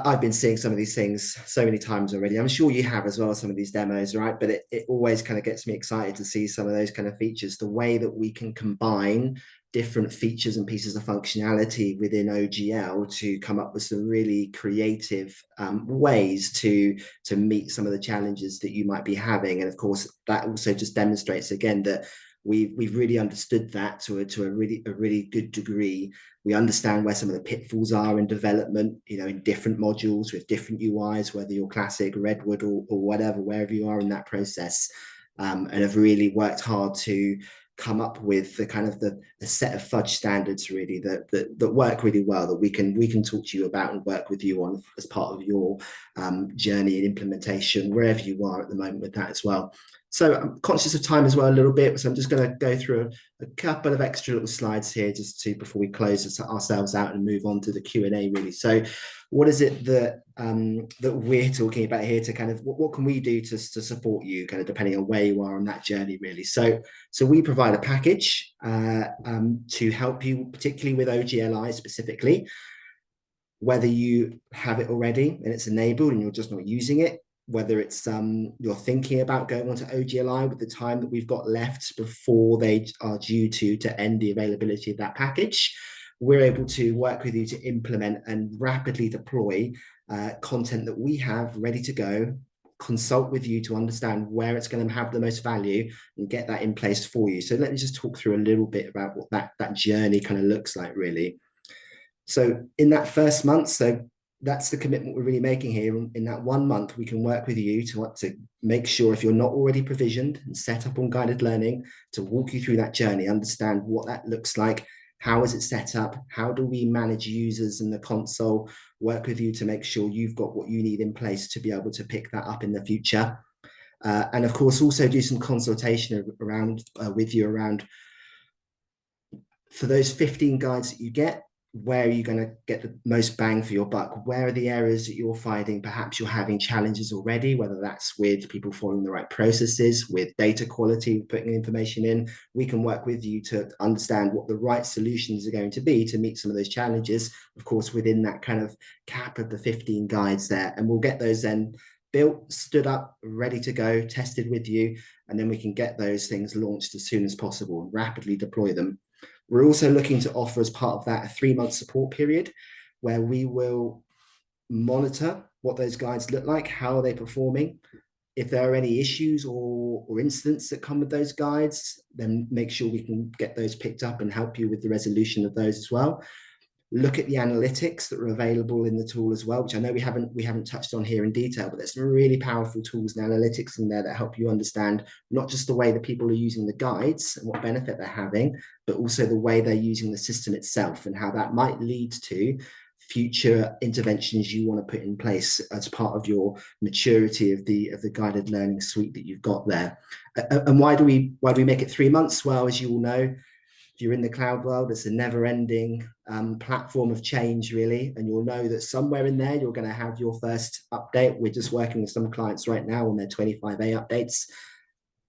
I've been seeing some of these things so many times already. I'm sure you have as well, some of these demos, right? But it always kind of gets me excited to see some of those kind of features, the way that we can combine different features and pieces of functionality within OGL to come up with some really creative ways to meet some of the challenges that you might be having. And of course, that also just demonstrates again that we've really understood that to a really good degree. We understand where some of the pitfalls are in development, you know, in different modules with different UIs, whether you're classic, Redwood, or whatever, wherever you are in that process, and have really worked hard to come up with the kind of the set of fudge standards really that work really well, that we can talk to you about and work with you on as part of your journey and implementation wherever you are at the moment with that as well. So I'm conscious of time as well a little bit, so I'm just going to go through a couple of extra little slides here just to before we close ourselves out and move on to the Q&A really. So what is it that that we're talking about here to kind of what can we do to support you kind of depending on where you are on that journey really? So we provide a package to help you, particularly with OGLi specifically, whether you have it already and it's enabled and you're just not using it, whether it's you're thinking about going onto OGLi with the time that we've got left before they are due to end the availability of that package. We're able to work with you to implement and rapidly deploy content that we have ready to go, consult with you to understand where it's going to have the most value and get that in place for you. So let me just talk through a little bit about what that journey kind of looks like really. So in that first month, so that's the commitment we're really making here. In that 1 month, we can work with you to make sure, if you're not already provisioned and set up on guided learning, to walk you through that journey, understand what that looks like, how is it set up, how do we manage users in the console, work with you to make sure you've got what you need in place to be able to pick that up in the future. And of course, also do some consultation around with you around, for those 15 guides that you get, where are you going to get the most bang for your buck? Where are the areas that you're finding perhaps you're having challenges already, whether that's with people following the right processes, with data quality, putting information in. We can work with you to understand what the right solutions are going to be to meet some of those challenges, of course, within that kind of cap of the 15 guides there. And we'll get those then built, stood up, ready to go, tested with you, and then we can get those things launched as soon as possible and rapidly deploy them. We're also looking to offer, as part of that, a 3-month support period where we will monitor what those guides look like, how are they performing. If there are any issues or incidents that come with those guides, then make sure we can get those picked up and help you with the resolution of those as well. Look at the analytics that are available in the tool as well, which I know we haven't touched on here in detail, but there's some really powerful tools and analytics in there that help you understand not just the way that people are using the guides and what benefit they're having, but also the way they're using the system itself and how that might lead to future interventions you want to put in place as part of your maturity of the guided learning suite that you've got there. And why do we make it 3 months? Well, as you all know, if you're in the cloud world, it's a never-ending platform of change, really. And you'll know that somewhere in there, you're going to have your first update. We're just working with some clients right now on their 25A updates.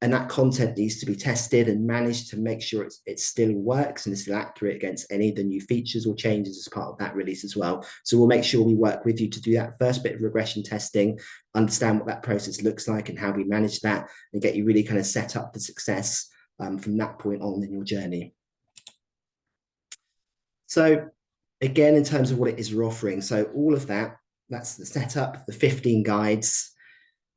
And that content needs to be tested and managed to make sure it still works and is still accurate against any of the new features or changes as part of that release as well. So we'll make sure we work with you to do that first bit of regression testing, understand what that process looks like and how we manage that, and get you really kind of set up for success from that point on in your journey. So again, in terms of what it is we're offering, so all of that's the setup, the 15 guides,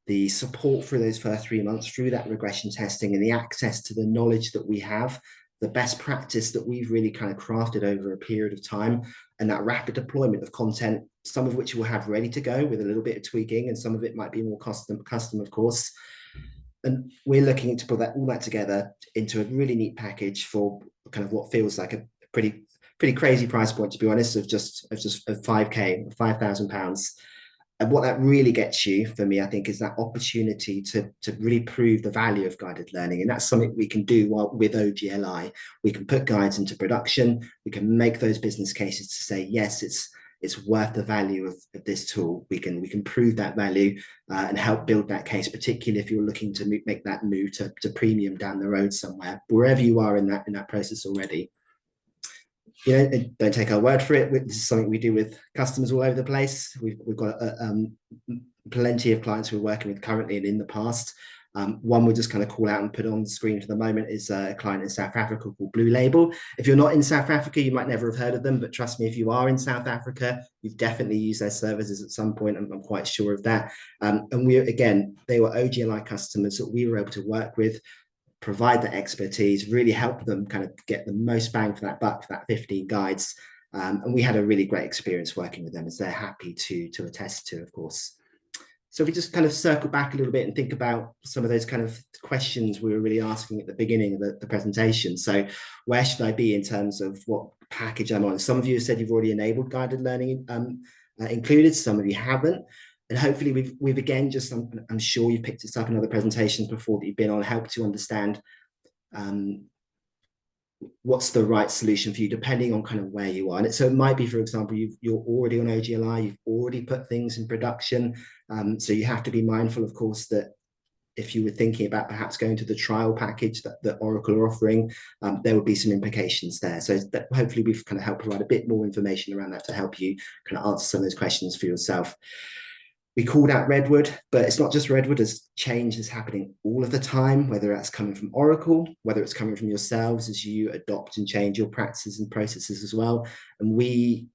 the support for those first 3 months through that regression testing, and the access to the knowledge that we have, the best practice that we've really kind of crafted over a period of time, and that rapid deployment of content, some of which we'll have ready to go with a little bit of tweaking, and some of it might be more custom, of course. And we're looking to put all that together into a really neat package for kind of what feels like a pretty crazy price point, to be honest, of just 5K, £5,000. And what that really gets you, for me, I think, is that opportunity to really prove the value of guided learning. And that's something we can do with OGLi. We can put guides into production. We can make those business cases to say, yes, it's worth the value of this tool. We can prove that value and help build that case, particularly if you're looking to make that move to premium down the road somewhere, wherever you are in that process already. don't take our word for it. This is something we do with customers all over the place. We've got plenty of clients we're working with currently and in the past. One we'll just kind of call out and put on the screen for the moment is a client in South Africa called Blue Label. If you're not in South Africa, you might never have heard of them, but trust me, if you are in South Africa, you've definitely used their services at some point. I'm quite sure of that. And they were OGLi customers that we were able to work with, provide that expertise, really help them kind of get the most bang for that buck for that 15 guides. And we had a really great experience working with them, as they're happy to attest to, of course. So if we just kind of circle back a little bit and think about some of those kind of questions we were really asking at the beginning of the presentation. So where should I be in terms of what package I'm on? Some of you have said you've already enabled guided learning included, some of you haven't. And hopefully we've again, just I'm sure you've picked this up in other presentations before that you've been on, helped to understand what's the right solution for you, depending on kind of where you are. And so it might be, for example, you're already on OGLi, you've already put things in production. So you have to be mindful, of course, that if you were thinking about perhaps going to the trial package that Oracle are offering, there would be some implications there. So that hopefully we've kind of helped provide a bit more information around that to help you kind of answer some of those questions for yourself. We called out Redwood, but it's not just Redwood, as change is happening all of the time, whether that's coming from Oracle, whether it's coming from yourselves as you adopt and change your practices and processes as well. And we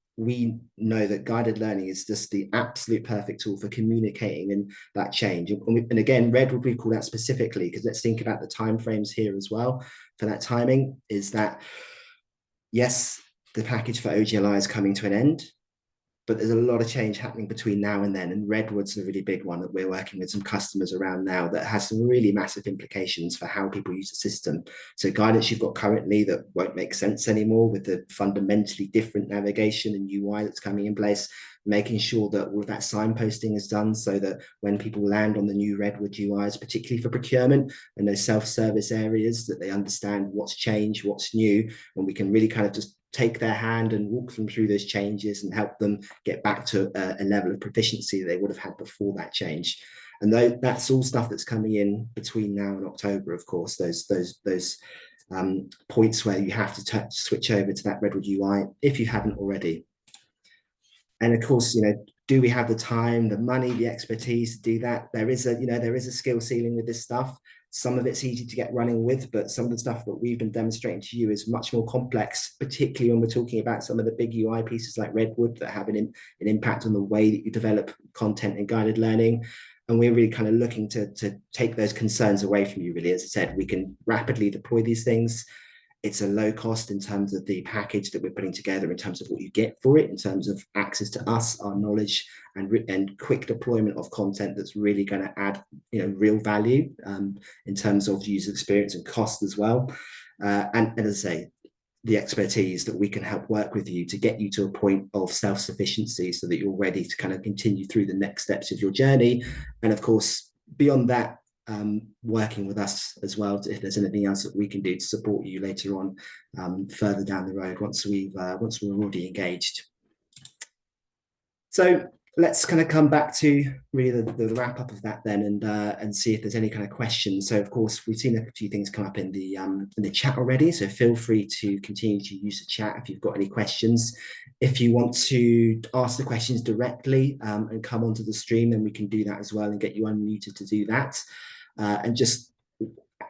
know that guided learning is just the absolute perfect tool for communicating and that change. And again, Redwood we call that specifically because let's think about the timeframes here as well. For that timing is that, yes, the package for OGLi is coming to an end, but there's a lot of change happening between now and then. And Redwood's a really big one that we're working with some customers around now that has some really massive implications for how people use the system. So guidance you've got currently that won't make sense anymore with the fundamentally different navigation and UI that's coming in place, making sure that all of that signposting is done so that when people land on the new Redwood UIs, particularly for procurement and those self-service areas, that they understand what's changed, what's new, and we can really kind of just take their hand and walk them through those changes and help them get back to a level of proficiency that they would have had before that change. And that's all stuff that's coming in between now and October, of course, those points where you have to switch over to that Redwood UI if you haven't already. And of course, do we have the time, the money, the expertise to do that? There is a skill ceiling with this stuff. Some of it's easy to get running with, but some of the stuff that we've been demonstrating to you is much more complex, particularly when we're talking about some of the big UI pieces like Redwood that have an impact on the way that you develop content and guided learning. And we're really kind of looking to take those concerns away from you, really. As I said, we can rapidly deploy these things. It's a low cost in terms of the package that we're putting together, in terms of what you get for it, in terms of access to us, our knowledge, and quick deployment of content that's really going to add real value in terms of user experience and cost as well. And as I say, the expertise that we can help work with you to get you to a point of self-sufficiency so that you're ready to kind of continue through the next steps of your journey. And of course, beyond that, working with us as well if there's anything else that we can do to support you later on further down the road once we're already engaged. So let's kind of come back to really the wrap up of that then, and see if there's any kind of questions. So of course we've seen a few things come up in the chat already, so feel free to continue to use the chat if you've got any questions. If you want to ask the questions directly and come onto the stream, then we can do that as well and get you unmuted to do that. And just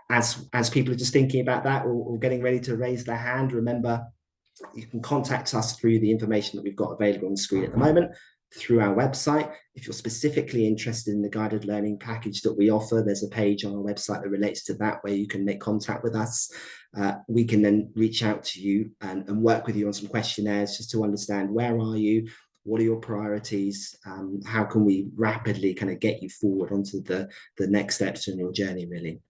as people are just thinking about that or getting ready to raise their hand, remember you can contact us through the information that we've got available on the screen at the moment, through our website. If you're specifically interested in the guided learning package that we offer, there's a page on our website that relates to that where you can make contact with us. We can then reach out to you and work with you on some questionnaires just to understand where are you, what are your priorities, how can we rapidly kind of get you forward onto the next steps in your journey, really.